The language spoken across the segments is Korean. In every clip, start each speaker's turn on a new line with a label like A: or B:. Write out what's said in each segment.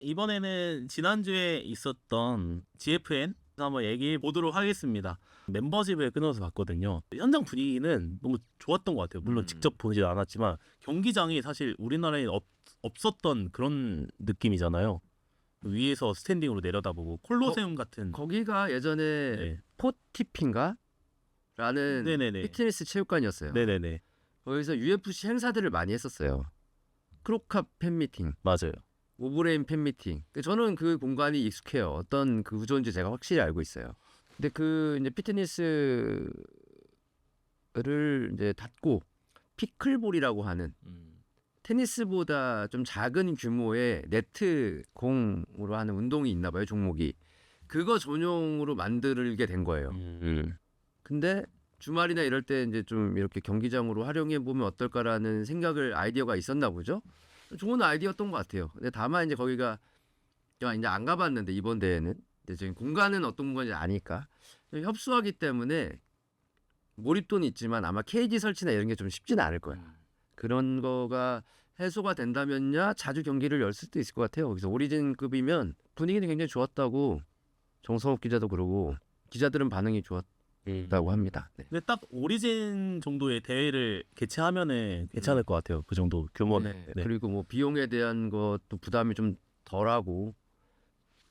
A: 이번에는 지난주에 있었던 GFN 한번 얘기해 보도록 하겠습니다. 멤버십을 끊어서 봤거든요. 현장 분위기는 너무 좋았던 것 같아요. 물론 직접 보지 않았지만 경기장이 사실 우리나라에 없었던 그런 느낌이잖아요. 위에서 스탠딩으로 내려다보고 콜로세움 같은.
B: 거기가 예전에
A: 네.
B: 포티핀가? 라는
A: 네네네.
B: 피트니스 체육관이었어요.
A: 네네네.
B: 거기서 UFC 행사들을 많이 했었어요. 크로캅 팬미팅,
A: 맞아요.
B: 오브레인 팬미팅. 저는 그 공간이 익숙해요. 어떤 그 구조인지 제가 확실히 알고 있어요. 근데 그 이제 피트니스를 이제 닫고 피클볼이라고 하는 테니스보다 좀 작은 규모의 네트 공으로 하는 운동이 있나 봐요, 종목이. 그거 전용으로 만들게 된 거예요. 근데 주말이나 이럴 때 이제 좀 이렇게 경기장으로 활용해 보면 어떨까라는 생각을 아이디어가 있었나 보죠. 좋은 아이디어였던 것 같아요. 근데 다만 이제 거기가 제가 이제 안 가봤는데 이번 대회는 근데 지금 공간은 어떤 공간인지 아니까 협소하기 때문에 몰입도는 있지만 아마 케이지 설치나 이런 게 좀 쉽지는 않을 거야. 그런 거가 해소가 된다면야 자주 경기를 열 수도 있을 것 같아요. 그래서 오리진급이면 분위기는 굉장히 좋았다고 정성욱 기자도 그러고 기자들은 반응이 좋았다고 합니다. 네.
A: 근데 딱 오리진 정도의 대회를 개최하면은 괜찮을 것 같아요. 그 정도 규모는.
B: 네.
A: 네.
B: 그리고 뭐 비용에 대한 것도 부담이 좀 덜하고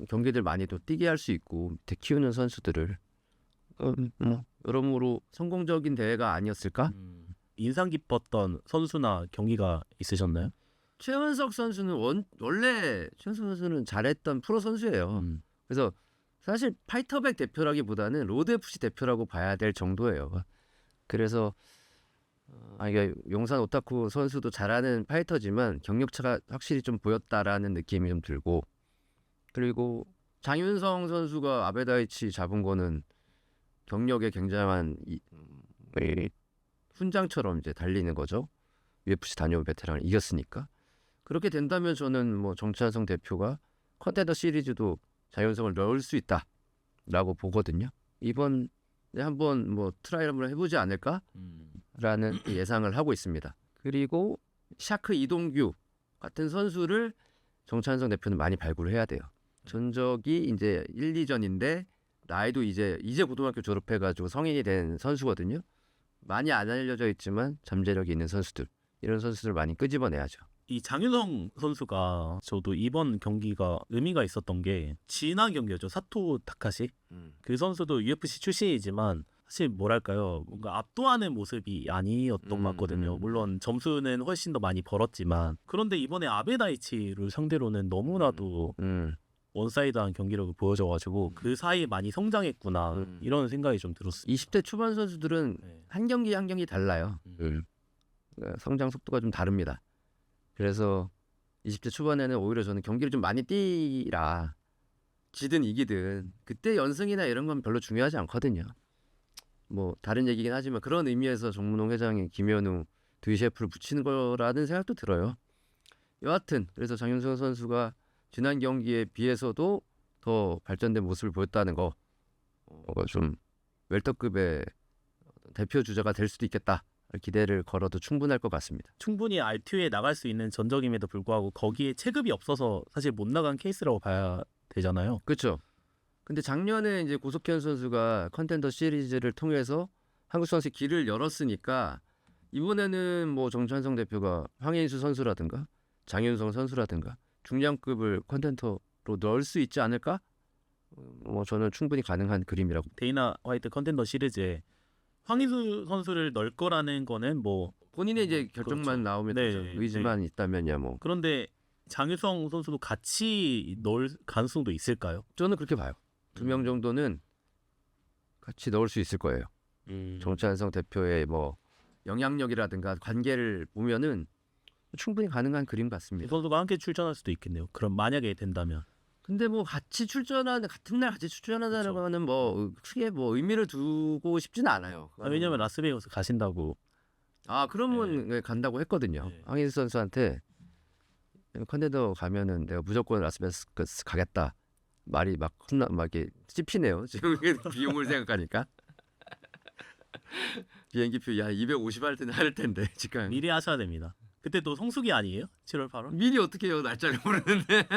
B: 경기들 많이 또 뛰게 할 수 있고 밑에 키우는 선수들을 뭐 여러모로 성공적인 대회가 아니었을까?
A: 인상 깊었던 선수나 경기가 있으셨나요?
B: 최은석 선수는 원래 최은석 선수는 잘했던 프로 선수예요. 그래서 사실 파이터백 대표라기보다는 로드 FC 대표라고 봐야 될 정도예요. 그래서 이게 용산 오타쿠 선수도 잘하는 파이터지만 경력차가 확실히 좀 보였다라는 느낌이 좀 들고, 그리고 장윤성 선수가 아베다이치 잡은 거는 경력에 굉장한 훈장처럼 이제 달리는 거죠. UFC 다녀온 베테랑을 이겼으니까. 그렇게 된다면 저는 뭐 정찬성 대표가 컨텐더 시리즈도 장윤성을 넣을 수 있다라고 보거든요. 이번에 한번 뭐 트라이 한번 해보지 않을까라는 예상을 하고 있습니다. 그리고 샤크 이동규 같은 선수를 정찬성 대표는 많이 발굴을 해야 돼요. 전적이 이제 1, 2전인데 나이도 이제 고등학교 졸업해가지고 성인이 된 선수거든요. 많이 안 알려져 있지만 잠재력이 있는 선수들, 이런 선수들 많이 끄집어내야죠.
A: 이 장윤성 선수가 저도 이번 경기가 의미가 있었던 게 지난 경기였죠. 사토 타카시. 그 선수도 UFC 출신이지만 사실 뭐랄까요, 뭔가 압도하는 모습이 아니었던 것 같거든요. 물론 점수는 훨씬 더 많이 벌었지만, 그런데 이번에 아베다이치를 상대로는 너무나도 원사이드한 경기력을 보여줘가지고 그 사이에 많이 성장했구나 이런 생각이 좀 들었어요.
B: 20대 초반 선수들은
A: 네.
B: 한 경기 한 경기 달라요. 그러니까 성장 속도가 좀 다릅니다. 그래서 20대 초반에는 오히려 저는 경기를 좀 많이 뛰라, 지든 이기든 그때 연승이나 이런 건 별로 중요하지 않거든요. 뭐 다른 얘기긴 하지만 그런 의미에서 정문홍 회장이 김현우 드셰프를 붙이는 거라는 생각도 들어요. 여하튼 그래서 장윤성 선수가 지난 경기에 비해서도 더 발전된 모습을 보였다는 거, 좀 웰터급의 대표 주자가 될 수도 있겠다, 기대를 걸어도 충분할 것 같습니다.
A: 충분히 R2에 나갈 수 있는 전적임에도 불구하고 거기에 체급이 없어서 사실 못 나간 케이스라고 봐야 되잖아요.
B: 그렇죠. 근데 작년에 이제 고석현 선수가 컨텐더 시리즈를 통해서 한국 선수의 길을 열었으니까 이번에는 뭐 정찬성 대표가 황인수 선수라든가 장윤성 선수라든가 중량급을 컨텐더로 넣을 수 있지 않을까? 뭐 저는 충분히 가능한 그림이라고.
A: 데이나 화이트 컨텐더 시리즈에 황희수 선수를 넣을 거라는 거는 뭐
B: 본인의 이제 결정만
A: 그렇죠.
B: 나오면
A: 네,
B: 되죠. 의지만 있다면야 뭐.
A: 그런데 장유성 선수도 같이 넣을 가능성도 있을까요?
B: 저는 그렇게 봐요. 2명 정도는 같이 넣을 수 있을 거예요. 정찬성 대표의 뭐 영향력이라든가 관계를 보면은 충분히 가능한 그림
A: 이
B: 같습니다.
A: 선수가 함께 출전할 수도 있겠네요. 그럼 만약에 된다면.
B: 근데 뭐 같이 같은 날 같이 출전한다는
A: 그쵸.
B: 거는 뭐 크게 뭐 의미를 두고 싶지는 않아요.
A: 왜냐면 라스베이거스 가신다고.
B: 그러면 간다고 했거든요.
A: 네.
B: 황인수 선수한테 컨텐더 가면은 내가 무조건 라스베이거스 가겠다 말이 막 이렇게 찝히네요. 지금 비용을 생각하니까. 비행기표 250 할 텐데 지금
A: 미리 하셔야 됩니다. 그때 또 성수기 아니에요? 7월 8월?
B: 미리 어떻게 해요? 날짜를 모르는데.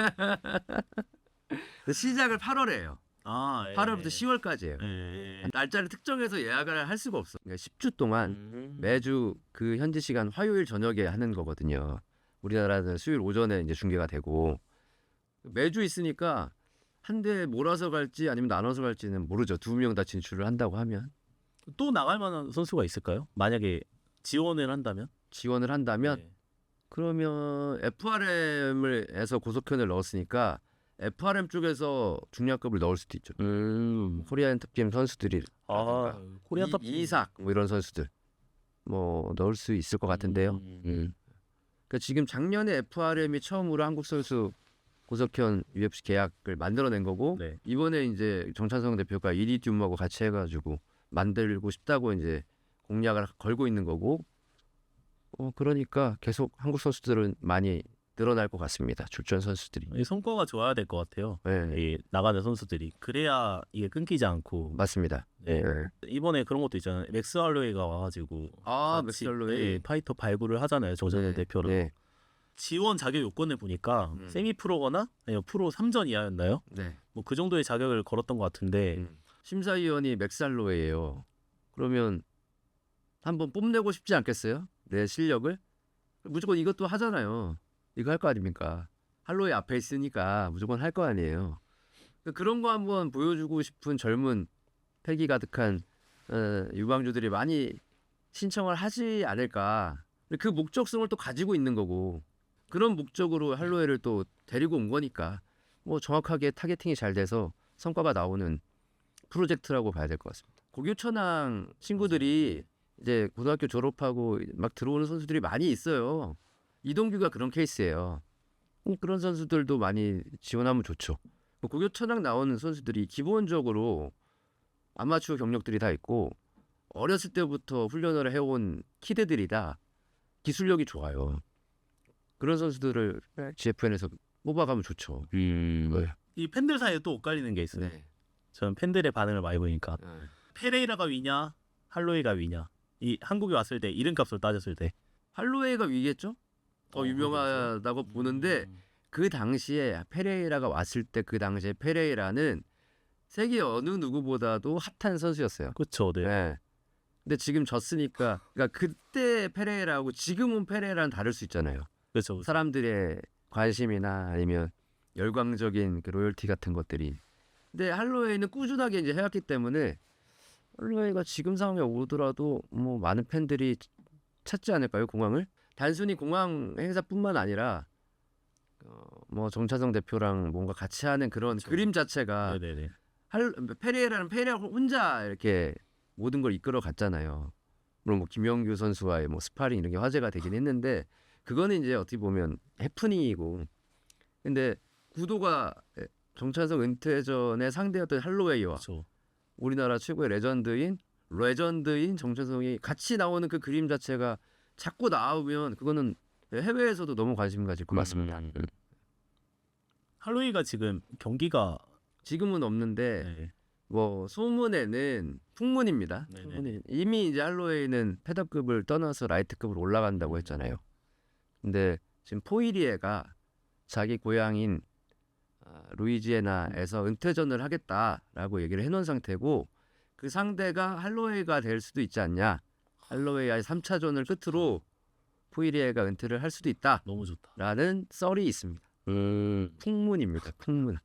B: 시작을 8월에 해요.
A: 아,
B: 8월부터 10월까지예요.
A: 예.
B: 날짜를 특정해서 예약을 할 수가 없어. 그러니까 10주 동안 매주 그 현지 시간 화요일 저녁에 하는 거거든요. 우리나라는 수요일 오전에 이제 중계가 되고 매주 있으니까 한 대 몰아서 갈지 아니면 나눠서 갈지는 모르죠. 두 명 다 진출을 한다고 하면
A: 또 나갈 만한 선수가 있을까요? 만약에 지원을 한다면?
B: 지원을 한다면
A: 네.
B: 그러면 FRM에서 고속현을 넣었으니까 FRM 쪽에서 중량급을 넣을 수도 있죠. 코리안 탑팀 선수들이
A: 코리아 탑
B: 이삭 뭐 이런 선수들 뭐 넣을 수 있을 것 같은데요. 그러니까 지금 작년에 FRM이 처음으로 한국 선수 고석현 UFC 계약을 만들어낸 거고
A: 네.
B: 이번에 이제 정찬성 대표가 이리듐하고 같이 해가지고 만들고 싶다고 이제 공약을 걸고 있는 거고 그러니까 계속 한국 선수들은 많이 늘어날 것 같습니다. 출전 선수들이.
A: 이 성과가 좋아야 될 것 같아요.
B: 네,
A: 이 나가는 선수들이 그래야 이게 끊기지 않고.
B: 맞습니다.
A: 네. 이번에 그런 것도 있잖아요. 맥스 할로웨이가 와가지고 같이,
B: 맥스 할로웨이.
A: 네, 파이터 발굴을 하잖아요. 정찬성 대표로.
B: 네.
A: 지원 자격 요건을 보니까 세미 프로거나 아니면 프로 3전 이하였나요?
B: 네.
A: 뭐 그 정도의 자격을 걸었던 것 같은데
B: 심사위원이 맥스 할로웨이예요. 그러면 한번 뽐내고 싶지 않겠어요? 내 실력을? 무조건 이것도 하잖아요. 이거 할 거 아닙니까? 할로웨이 앞에 있으니까 무조건 할 거 아니에요. 그런 거 한번 보여주고 싶은 젊은 패기 가득한 유망주들이 많이 신청을 하지 않을까. 그 목적성을 또 가지고 있는 거고 그런 목적으로 할로웨이를 또 데리고 온 거니까 뭐 정확하게 타겟팅이 잘 돼서 성과가 나오는 프로젝트라고 봐야 될 것 같습니다. 고교천왕 친구들이 이제 고등학교 졸업하고 막 들어오는 선수들이 많이 있어요. 이동규가 그런 케이스예요. 그런 선수들도 많이 지원하면 좋죠. 고교천왕 나오는 선수들이 기본적으로 아마추어 경력들이 다 있고 어렸을 때부터 훈련을 해온 키드들이다. 기술력이 좋아요. 그런 선수들을 GFN에서 뽑아가면 좋죠.
A: 이 팬들 사이에 또 엇갈리는 게 있어요.
B: 네.
A: 저는 팬들의 반응을 많이 보니까 페레이라가 위냐 할로웨이가 위냐. 이 한국에 왔을 때 이름값을 따졌을 때
B: 할로웨이가 위겠죠? 더 유명하다고 보는데 그 당시에 페레이라가 왔을 때 그 당시에 페레이라는 세계 어느 누구보다도 핫한 선수였어요.
A: 그렇죠. 네.
B: 네. 근데 지금 졌으니까 그러니까 그때 페레이라하고 지금은 페레이라는 다를 수 있잖아요.
A: 그렇죠.
B: 사람들의 관심이나 아니면 열광적인 그 로열티 같은 것들이. 근데 할로웨이는 꾸준하게 이제 해왔기 때문에 할로웨이가 지금 상황에 오더라도 뭐 많은 팬들이 찾지 않을까요, 공항을? 단순히 공항 행사뿐만 아니라 뭐 정차성 대표랑 뭔가 같이 하는 그런
A: 그렇죠.
B: 그림 자체가
A: 네네네.
B: 페레이라는 페레이라 혼자 이렇게 모든 걸 이끌어 갔잖아요. 물론 뭐 김영규 선수와의 뭐 스파링 이런 게 화제가 되긴 했는데 그거는 이제 어떻게 보면 해프닝이고. 근데 구도가 정찬성 은퇴 전에 상대였던 할로웨이와
A: 그렇죠.
B: 우리나라 최고의 레전드인 정찬성이 같이 나오는 그 그림 자체가 자꾸 나오면 그거는 해외에서도 너무 관심 가질 것 같습니다.
A: 할로웨이가 지금 경기가
B: 지금은 없는데
A: 네.
B: 뭐 소문에는 풍문입니다.
A: 네네.
B: 풍문이. 이미 이제 할로웨이는 패더급을 떠나서 라이트급으로 올라간다고 했잖아요. 근데 지금 포이리에가 자기 고향인 루이지애나에서 은퇴전을 하겠다라고 얘기를 해놓은 상태고 그 상대가 할로웨이가 될 수도 있지 않냐. 할로웨이와의 3차전을 끝으로 포이리에가 은퇴를 할 수도 있다.
A: 너무 좋다.
B: 라는 썰이 있습니다. 풍문입니다. 풍문.